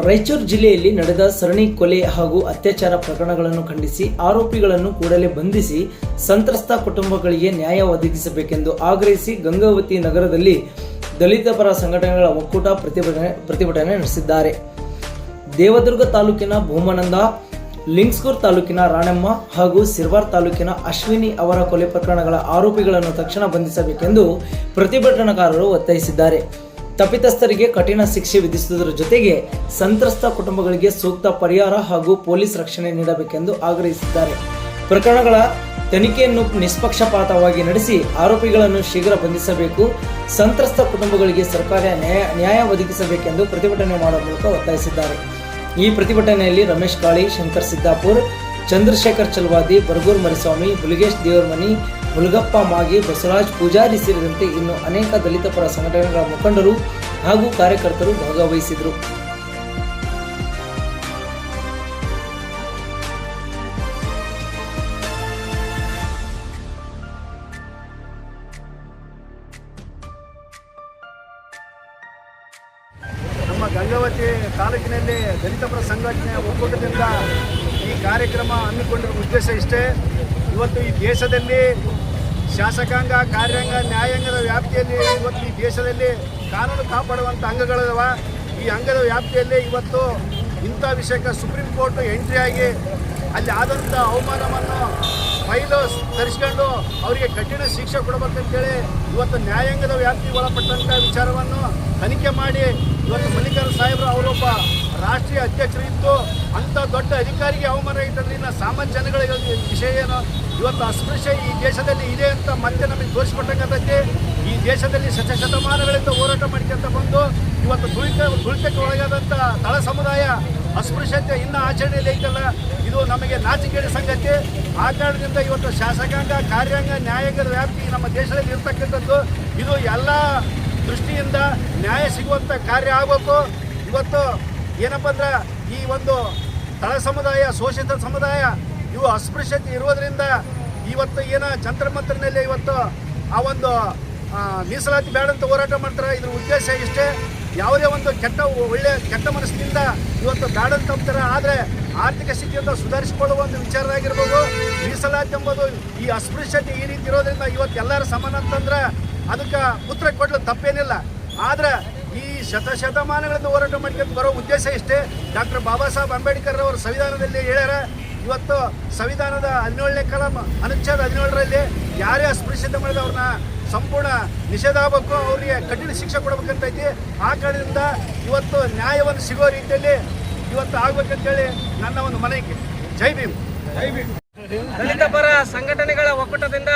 ರಾಯಚೂರು ಜಿಲ್ಲೆಯಲ್ಲಿ ನಡೆದ ಸರಣಿ ಕೊಲೆ ಹಾಗೂ ಅತ್ಯಾಚಾರ ಪ್ರಕರಣಗಳನ್ನು ಖಂಡಿಸಿ ಆರೋಪಿಗಳನ್ನು ಕೂಡಲೇ ಬಂಧಿಸಿ ಸಂತ್ರಸ್ತ ಕುಟುಂಬಗಳಿಗೆ ನ್ಯಾಯ ಒದಗಿಸಬೇಕೆಂದು ಆಗ್ರಹಿಸಿ ಗಂಗಾವತಿ ನಗರದಲ್ಲಿ ದಲಿತ ಪರ ಸಂಘಟನೆಗಳ ಒಕ್ಕೂಟ ಪ್ರತಿಭಟನೆ ನಡೆಸಿದ್ದಾರೆ. ದೇವದುರ್ಗ ತಾಲೂಕಿನ ಭೂಮಾನಂದ, ಲಿಂಗ್ಸ್ಕೂರ್ ತಾಲೂಕಿನ ರಾಣಮ್ಮ ಹಾಗೂ ಸಿರ್ವಾರ್ ತಾಲೂಕಿನ ಅಶ್ವಿನಿ ಅವರ ಕೊಲೆ ಪ್ರಕರಣಗಳ ಆರೋಪಿಗಳನ್ನು ತಕ್ಷಣ ಬಂಧಿಸಬೇಕೆಂದು ಪ್ರತಿಭಟನಾಕಾರರು ಒತ್ತಾಯಿಸಿದ್ದಾರೆ. ತಪ್ಪಿತಸ್ಥರಿಗೆ ಕಠಿಣ ಶಿಕ್ಷೆ ವಿಧಿಸುವುದರ ಜೊತೆಗೆ ಸಂತ್ರಸ್ತ ಕುಟುಂಬಗಳಿಗೆ ಸೂಕ್ತ ಪರಿಹಾರ ಹಾಗೂ ಪೊಲೀಸ್ ರಕ್ಷಣೆ ನೀಡಬೇಕೆಂದು ಆಗ್ರಹಿಸಿದ್ದಾರೆ. ಪ್ರಕರಣಗಳ ತನಿಖೆಯನ್ನು ನಿಷ್ಪಕ್ಷಪಾತವಾಗಿ ನಡೆಸಿ ಆರೋಪಿಗಳನ್ನು ಶೀಘ್ರ ಬಂಧಿಸಬೇಕು, ಸಂತ್ರಸ್ತ ಕುಟುಂಬಗಳಿಗೆ ಸರ್ಕಾರ ನ್ಯಾಯ ಒದಗಿಸಬೇಕೆಂದು ಪ್ರತಿಭಟನೆ ಮಾಡುವ ಮೂಲಕ ಒತ್ತಾಯಿಸಿದ್ದಾರೆ. ಈ ಪ್ರತಿಭಟನೆಯಲ್ಲಿ ರಮೇಶ್ ಕಾಳಿ, ಶಂಕರ್ ಸಿದ್ದಾಪುರ್, ಚಂದ್ರಶೇಖರ್ ಚಲವಾದಿ, ಬರಗೂರ್ ಮರಿಸ್ವಾಮಿ, ಹುಲಿಗೇಶ್ ದೇವರಮನಿ, ಮುಲಗಪ್ಪ ಮಾಗಿ, ಬಸವರಾಜ್ ಪೂಜಾರಿ ಸೇರಿದಂತೆ ಇನ್ನು ಅನೇಕ ದಲಿತ ಪರ ಸಂಘಟನೆಗಳ ಮುಖಂಡರು ಹಾಗೂ ಕಾರ್ಯಕರ್ತರು ಭಾಗವಹಿಸಿದರು. ನಮ್ಮ ಗಂಗಾವತಿ ತಾಲೂಕಿನಲ್ಲಿ ದಲಿತ ಪರ ಸಂಘಟನೆಯ ಒಕ್ಕೂಟದಿಂದ ಈ ಕಾರ್ಯಕ್ರಮ ಹಮ್ಮಿಕೊಂಡಿರುವ ಉದ್ದೇಶ ಇಷ್ಟೇ. ಇವತ್ತು ಈ ದೇಶದಲ್ಲಿ ಶಾಸಕಾಂಗ, ಕಾರ್ಯಾಂಗ, ನ್ಯಾಯಾಂಗದ ವ್ಯಾಪ್ತಿಯಲ್ಲಿ ಇವತ್ತು ಈ ದೇಶದಲ್ಲಿ ಕಾನೂನು ಕಾಪಾಡುವಂಥ ಅಂಗಗಳಿದಾವ. ಈ ಅಂಗದ ವ್ಯಾಪ್ತಿಯಲ್ಲಿ ಇವತ್ತು ಇಂಥ ವಿಷಯಕ್ಕೆ ಸುಪ್ರೀಂ ಕೋರ್ಟ್ ಎಂಟ್ರಿ ಆಗಿ ಅಲ್ಲಿ ಆದಂಥ ಅವಮಾನವನ್ನು ಫೈಲು ತರಿಸ್ಕೊಂಡು ಅವರಿಗೆ ಕಠಿಣ ಶಿಕ್ಷೆ ಕೊಡಬೇಕಂತೇಳಿ ಇವತ್ತು ನ್ಯಾಯಾಂಗದ ವ್ಯಾಪ್ತಿಗೆ ಒಳಪಟ್ಟಂಥ ವಿಚಾರವನ್ನು ತನಿಖೆ ಮಾಡಿ ಇವತ್ತು ಮಲ್ಲಿಕಾರ್ಜುನ ಸಾಹೇಬರು ಅವರೊಬ್ಬ ರಾಷ್ಟ್ರೀಯ ಅಧ್ಯಕ್ಷರು ಇತ್ತು, ಅಂಥ ದೊಡ್ಡ ಅಧಿಕಾರಿಗೆ ಅವಮಾನ ಇಟ್ಟಂದ್ರೆ ಇನ್ನು ಸಾಮಾನ್ಯ ಜನಗಳ ವಿಷಯ ಏನು? ಇವತ್ತು ಅಸ್ಪೃಶ್ಯ ಈ ದೇಶದಲ್ಲಿ ಇದೆ ಅಂತ ಮತ್ತೆ ನಮಗೆ ತೋರಿಸ್ಕೊಟ್ಟಂಗತೈತಿ. ಈ ದೇಶದಲ್ಲಿ ಶತಮಾನಗಳಿಂದ ಹೋರಾಟ ಮಾಡ್ಕೊಂತ ಬಂದು ಇವತ್ತು ತುಳಿತಕ್ಕೆ ಒಳಗಾದಂಥ ತಳ ಸಮುದಾಯ ಅಸ್ಪೃಶ್ಯತೆ ಇನ್ನೂ ಆಚರಣೆಯಲ್ಲಿ ಐತಲ್ಲ, ಇದು ನಮಗೆ ನಾಚಿಕೆಯ ಸಂಗತಿ. ಆ ಕಾರಣದಿಂದ ಇವತ್ತು ಶಾಸಕಾಂಗ, ಕಾರ್ಯಾಂಗ, ನ್ಯಾಯಾಂಗದ ವ್ಯಾಪ್ತಿ ನಮ್ಮ ದೇಶದಲ್ಲಿ ಇರ್ತಕ್ಕಂಥದ್ದು ಇದು ಎಲ್ಲ ದೃಷ್ಟಿಯಿಂದ ನ್ಯಾಯ ಸಿಗುವಂಥ ಕಾರ್ಯ ಆಗಬೇಕು. ಇವತ್ತು ಏನಪ್ಪ ಅಂದ್ರೆ ಈ ಒಂದು ತಳ ಸಮುದಾಯ, ಶೋಷಿತ ಸಮುದಾಯ, ಇವು ಅಸ್ಪೃಶ್ಯತೆ ಇರುವುದರಿಂದ ಇವತ್ತು ಜಂತರ ಮಂತ್ರನಲ್ಲಿ ಇವತ್ತು ಆ ಒಂದು ಮೀಸಲಾತಿ ಬೇಡಂತ ಹೋರಾಟ ಮಾಡ್ತಾರೆ. ಇದ್ರ ಉದ್ದೇಶ ಇಷ್ಟೇ. ಯಾವುದೇ ಒಂದು ಕೆಟ್ಟ ಮನಸ್ಸಿನಿಂದ ಇವತ್ತು ಬೇಡಂತ ಅಂತಾರೆ. ಆದರೆ ಆರ್ಥಿಕ ಸ್ಥಿತಿಯಿಂದ ಸುಧಾರಿಸಿಕೊಳ್ಳುವ ಒಂದು ವಿಚಾರವಾಗಿರ್ಬೋದು. ಮೀಸಲಾತಿ ಎಂಬುದು ಈ ಅಸ್ಪೃಶ್ಯತೆ ಈ ರೀತಿ ಇರೋದ್ರಿಂದ ಇವತ್ತು ಎಲ್ಲರ ಸಮಾನ ಅಂತಂದ್ರೆ ಅದಕ್ಕೆ ಉತ್ತರ ಕೊಡಲು ತಪ್ಪೇನಿಲ್ಲ. ಆದರೆ ಈ ಶತಮಾನಗಳಿಂದ ಹೋರಾಟ ಮಾಡ್ಕೊಂಡು ಬರೋ ಉದ್ದೇಶ ಇಷ್ಟೇ. ಡಾಕ್ಟರ್ ಬಾಬಾ ಸಾಹೇಬ್ ಅಂಬೇಡ್ಕರ್ ಅವರು ಸಂವಿಧಾನದಲ್ಲಿ ಹೇಳ್ಯಾರ, ಇವತ್ತು ಸಂವಿಧಾನದ 17ನೇ ಕಲಂ ಅನುಚ್ಛೇದ 17ರಲ್ಲಿ ಯಾರೇ ಅಸ್ಪೃಶ್ಯತೆ ಮಾಡಿದ ಅವ್ರನ್ನ ಸಂಪೂರ್ಣ ನಿಷೇಧ ಆಗಬೇಕು, ಅವರಿಗೆ ಕಠಿಣ ಶಿಕ್ಷೆ ಕೊಡಬೇಕಂತೈತಿ. ಆ ಕಾರಣದಿಂದ ಇವತ್ತು ನ್ಯಾಯವನ್ನು ಸಿಗೋ ರೀತಿಯಲ್ಲಿ ಇವತ್ತು ಆಗ್ಬೇಕಂತೇಳಿ ನನ್ನ ಒಂದು ಮನವಿ. ಜೈ ಭೀಮ್. ಜೈ ಭೀಮ್. ದಲಿತ ಪರ ಸಂಘಟನೆಗಳ ಒಕ್ಕೂಟದಿಂದ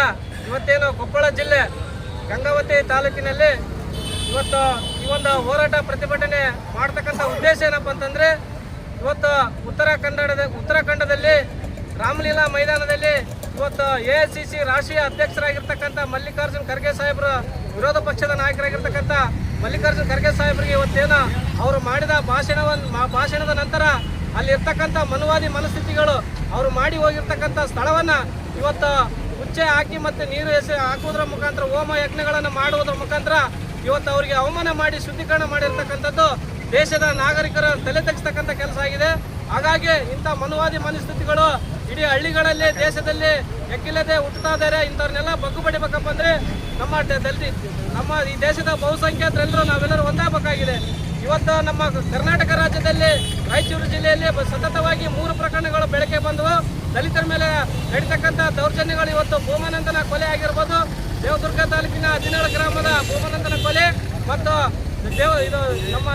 ಇವತ್ತೇನು ಕೊಪ್ಪಳ ಜಿಲ್ಲೆ ಗಂಗಾವತಿ ತಾಲೂಕಿನಲ್ಲಿ ಇವತ್ತು ಈ ಒಂದು ಹೋರಾಟ ಪ್ರತಿಭಟನೆ ಮಾಡ್ತಕ್ಕಂಥ ಉದ್ದೇಶ ಏನಪ್ಪ ಅಂತಂದರೆ, ಇವತ್ತು ಉತ್ತರಾಖಂಡದಲ್ಲಿ ರಾಮಲೀಲಾ ಮೈದಾನದಲ್ಲಿ ಇವತ್ತು AICC ರಾಷ್ಟ್ರೀಯ ಅಧ್ಯಕ್ಷರಾಗಿರ್ತಕ್ಕಂಥ ಮಲ್ಲಿಕಾರ್ಜುನ್ ಖರ್ಗೆ ಸಾಹೇಬರು, ವಿರೋಧ ಪಕ್ಷದ ನಾಯಕರಾಗಿರ್ತಕ್ಕಂಥ ಮಲ್ಲಿಕಾರ್ಜುನ್ ಖರ್ಗೆ ಸಾಹೇಬರಿಗೆ ಇವತ್ತೇನು ಅವರು ಮಾಡಿದ ಭಾಷಣದ ನಂತರ ಅಲ್ಲಿರ್ತಕ್ಕಂಥ ಮನುವಾದಿ ಮನಸ್ಥಿತಿಗಳು ಅವರು ಮಾಡಿ ಹೋಗಿರ್ತಕ್ಕಂಥ ಸ್ಥಳವನ್ನು ಇವತ್ತು ಉಚ್ಚೆ ಹಾಕಿ ಮತ್ತು ನೀರು ಹಾಕುವುದರ ಮುಖಾಂತರ ಹೋಮ ಯಜ್ಞಗಳನ್ನು ಮಾಡುವುದರ ಮುಖಾಂತರ ಇವತ್ತು ಅವರಿಗೆ ಅವಮಾನ ಮಾಡಿ ಶುದ್ಧೀಕರಣ ಮಾಡಿರ್ತಕ್ಕಂಥದ್ದು ದೇಶದ ನಾಗರಿಕರ ತಲೆ ತಗ್ಗಿಸ್ತಕ್ಕಂಥ ಕೆಲಸ ಆಗಿದೆ. ಹಾಗಾಗಿ ಇಂಥ ಮನುವಾದಿ ಮನಸ್ಥಿತಿಗಳು ಇಡೀ ಹಳ್ಳಿಗಳಲ್ಲಿ ದೇಶದಲ್ಲಿ ಎಕ್ಕಿಲ್ಲದೆ ಹುಟ್ಟುತ್ತಾ ಇದ್ದಾರೆ. ಇಂಥವ್ರನ್ನೆಲ್ಲ ಬಗ್ಗು ಬಡಿಬೇಕಪ್ಪ ಅಂದರೆ ನಮ್ಮ ಈ ದೇಶದ ಬಹುಸಂಖ್ಯಾತರೆಲ್ಲರೂ ನಾವೆಲ್ಲರೂ ಒಂದಾಗಬೇಕಾಗಿದೆ. ಇವತ್ತು ನಮ್ಮ ಕರ್ನಾಟಕ ರಾಜ್ಯದಲ್ಲಿ ರಾಯಚೂರು ಜಿಲ್ಲೆಯಲ್ಲಿ ಸತತವಾಗಿ 3 ಪ್ರಕರಣಗಳು ಬೆಳಕಿಗೆ ಬಂದವು. ದಲಿತರ ಮೇಲೆ ನಡೀತಕ್ಕಂಥ ದೌರ್ಜನ್ಯಗಳು ಇವತ್ತು ಭೂಮಾನಂದನ ಕೊಲೆ ಆಗಿರ್ಬೋದು, ದೇವದುರ್ಗ ತಾಲೂಕಿನ 17 ಗ್ರಾಮದ ಭೂಮಾನಂದನ ಕೊಲೆ ಮತ್ತು ಇದು ನಮ್ಮ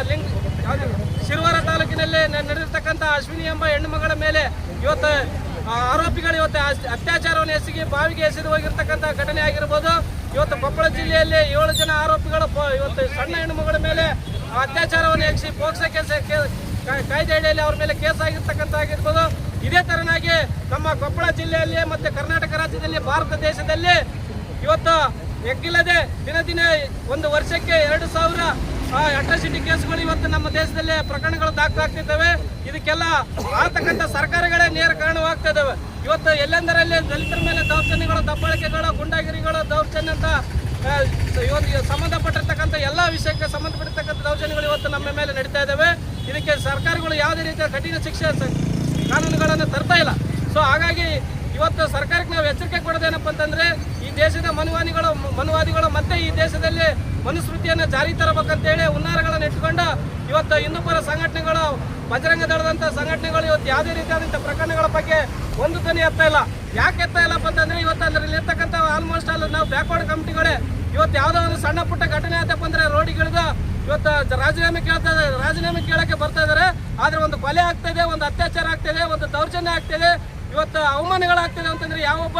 ಶಿರ್ವಾರ ತಾಲೂಕಿನಲ್ಲಿ ನಡೆದಿರ್ತಕ್ಕಂಥ ಅಶ್ವಿನಿ ಎಂಬ ಹೆಣ್ಣು ಮಗಳ ಮೇಲೆ ಇವತ್ತು ಆರೋಪಿಗಳು ಇವತ್ತು ಅತ್ಯಾಚಾರವನ್ನು ಎಸಗಿ ಬಾವಿಗೆ ಎಸೆದು ಹೋಗಿರ್ತಕ್ಕಂಥ ಘಟನೆ ಆಗಿರ್ಬೋದು. ಇವತ್ತು ಕೊಪ್ಪಳ ಜಿಲ್ಲೆಯಲ್ಲಿ 7 ಜನ ಆರೋಪಿಗಳು ಇವತ್ತು ಸಣ್ಣ ಹೆಣ್ಣು ಮಗಳ ಮೇಲೆ ಅತ್ಯಾಚಾರವನ್ನು ಎಸಗಿ ಪೋಕ್ಸೋ ಕಾಯ್ದೆ ಅಡಿಯಲ್ಲಿ ಅವ್ರ ಮೇಲೆ ಕೇಸ್ ಆಗಿರ್ತಕ್ಕಂಥ ಆಗಿರ್ಬೋದು. ಇದೇ ತರನಾಗಿ ನಮ್ಮ ಕೊಪ್ಪಳ ಜಿಲ್ಲೆಯಲ್ಲಿ ಮತ್ತು ಕರ್ನಾಟಕ ರಾಜ್ಯದಲ್ಲಿ, ಭಾರತ ದೇಶದಲ್ಲಿ ಇವತ್ತು ಎಗ್ಗಿಲ್ಲದೆ ದಿನ ಒಂದು ವರ್ಷಕ್ಕೆ 2000 ಅಟ್ರಾಸಿಟಿ ಕೇಸ್ಗಳು ಇವತ್ತು ನಮ್ಮ ದೇಶದಲ್ಲಿ ಪ್ರಕರಣಗಳು ದಾಖಲಾಗ್ತಿದ್ದಾವೆ. ಇದಕ್ಕೆಲ್ಲ ಆಗ್ತಕ್ಕಂಥ ಸರ್ಕಾರಗಳೇ ನೇರ ಕಾರಣವಾಗ್ತಾ ಇದ್ದಾವೆ. ಇವತ್ತು ಎಲ್ಲೆಂದರಲ್ಲಿ ದಲಿತರ ಮೇಲೆ ದೌರ್ಜನ್ಯಗಳು, ದಬ್ಬಾಳಿಕೆಗಳು, ಗುಂಡಾಗಿರಿಗಳು, ದೌರ್ಜನ್ಯ ಅಂತ ಸಂಬಂಧಪಟ್ಟಿರ್ತಕ್ಕಂಥ ಎಲ್ಲ ವಿಷಯಕ್ಕೆ ಸಂಬಂಧಪಟ್ಟಿರ್ತಕ್ಕಂಥ ದೌರ್ಜನ್ಯಗಳು ಇವತ್ತು ನಮ್ಮ ಮೇಲೆ ನಡೀತಾ ಇದ್ದಾವೆ. ಇದಕ್ಕೆ ಸರ್ಕಾರಗಳು ಯಾವುದೇ ರೀತಿಯ ಕಠಿಣ ಶಿಕ್ಷೆ ಕಾನೂನುಗಳನ್ನು ತರ್ತಾ ಇಲ್ಲ. ಸೊ ಹಾಗಾಗಿ ಇವತ್ತು ಸರ್ಕಾರಕ್ಕೆ ನಾವು ಎಚ್ಚರಿಕೆ ಕೊಡೋದೇನಪ್ಪ ಅಂತಂದ್ರೆ ಈ ದೇಶದ ಮನುವಾದಿಗಳು ಮತ್ತೆ ಈ ದೇಶದಲ್ಲಿ ಮನುಸ್ಮೃತಿಯನ್ನು ಜಾರಿ ತರಬೇಕಂತೇಳಿ ಹುನ್ನಾರಗಳನ್ನು ಇಟ್ಕೊಂಡು ಇವತ್ತು ಹಿಂದೂಪರ ಸಂಘಟನೆಗಳು, ಬಜರಂಗ ದಳದಂಥ ಸಂಘಟನೆಗಳು ಇವತ್ತು ಯಾವುದೇ ರೀತಿಯಾದಂಥ ಪ್ರಕರಣಗಳ ಬಗ್ಗೆ ಒಂದು ಧ್ವನಿ ಎತ್ತಾ ಇಲ್ಲ. ಯಾಕೆ ಎತ್ತಾ ಇಲ್ಲಪ್ಪ ಅಂತಂದ್ರೆ ಇವತ್ತು ಅದರಲ್ಲಿ ಇರ್ತಕ್ಕಂಥ ಆಲ್ಮೋಸ್ಟ್ ಅಲ್ಲಿ ನಾವು ಬ್ಯಾಕ್ವರ್ಡ್ ಕಮಿಟಿಗಳೇ ಇವತ್ತು ಯಾವುದೋ ಒಂದು ಸಣ್ಣ ಪುಟ್ಟ ಘಟನೆ ಆಯ್ತಪ್ಪ ಅಂದ್ರೆ ರೋಡಿಗಿಳಿದು ಇವತ್ತು ರಾಜೀನಾಮೆ ಕೇಳಕ್ಕೆ ಬರ್ತಾ ಇದ್ದಾರೆ. ಆದ್ರೆ ಒಂದು ಕೊಲೆ ಆಗ್ತಾ ಇದೆ, ಒಂದು ಅತ್ಯಾಚಾರ ಆಗ್ತಿದೆ, ಒಂದು ದೌರ್ಜನ್ಯ ಆಗ್ತಿದೆ, ಇವತ್ತು ಅವಮಾನಗಳಾಗ್ತಿದೆ ಅಂತಂದ್ರೆ ಯಾವೊಬ್ಬ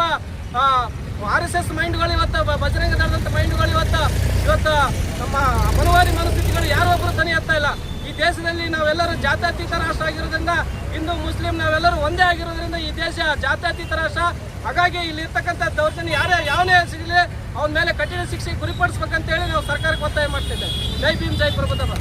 RSS ಮೈಂಡ್ಗಳು ಇವತ್ತು ಬಜರಂಗ ದಳದಂಥ ಮೈಂಡ್ಗಳು ಇವತ್ತು ನಮ್ಮ ಮನುವಾದಿ ಮನಸ್ಥಿತಿಗಳು ಯಾರೊಬ್ಬರು ಧ್ವನಿ ಎತ್ತಾ ಇಲ್ಲ. ಈ ದೇಶದಲ್ಲಿ ನಾವೆಲ್ಲರೂ ಜಾತ್ಯತೀತ ರಾಷ್ಟ್ರ ಆಗಿರೋದ್ರಿಂದ, ಹಿಂದೂ ಮುಸ್ಲಿಂ ನಾವೆಲ್ಲರೂ ಒಂದೇ ಆಗಿರೋದ್ರಿಂದ ಈ ದೇಶ ಜಾತ್ಯತೀತ ರಾಷ್ಟ್ರ. ಹಾಗಾಗಿ ಇಲ್ಲಿ ಇರ್ತಕ್ಕಂಥ ದೌರ್ಜನ್ಯ ಯಾವನೇ ಸಿಗಲಿ ಅವನ ಮೇಲೆ ಕಠಿಣ ಶಿಕ್ಷೆಗೆ ಗುರಿಪಡಿಸ್ಬೇಕಂತೇಳಿ ನಾವು ಸರ್ಕಾರಕ್ಕೆ ಒತ್ತಾಯ ಮಾಡ್ತಿದ್ದೇವೆ. ಜೈ ಭೀಮ್, ಜೈ ಪ್ರಭುತ್ವ.